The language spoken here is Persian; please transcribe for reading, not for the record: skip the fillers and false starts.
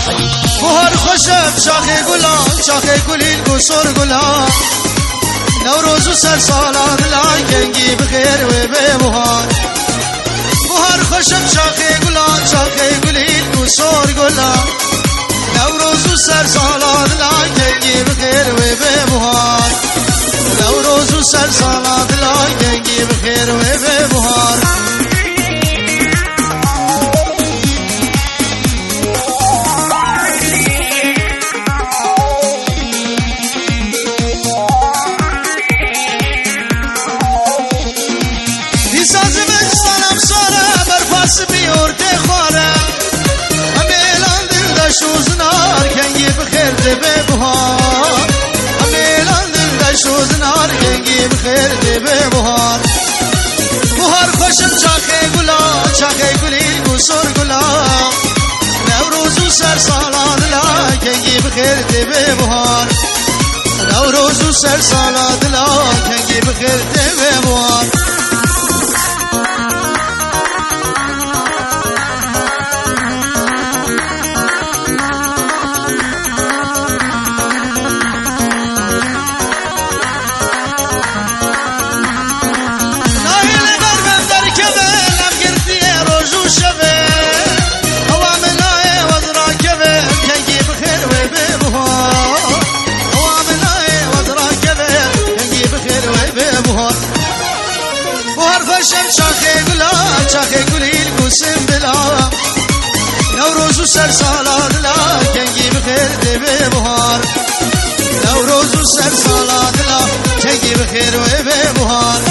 بهار خوشم شاخه گلان شاخه گلیل گسر گلان نوروز و سر سالان لا گنگی بخیر و به بهار بهار خوشم شاخه گلان شاخه گلیل گسر گلان نوروز و سر سالان لا گنگی بخیر و به بهار نوروز و سر سالان لا گنگی بخیر و به بهار به بهار امیلان دل شوز نار گنگی بخیر به بهار بهار خوشم چاخه گلا چاخه گلیل گسر گلا نوروز و سر سالان لا گنگی بخیر به بهار نوروز و سر سالان لا گنگی بخیر به بهار شاخه گلا شاخه گلیل گسم بلا نوروز و سر سالان لا گنگی بخیر به بهار نوروز و سر سالان لا گنگی بخیر به بهار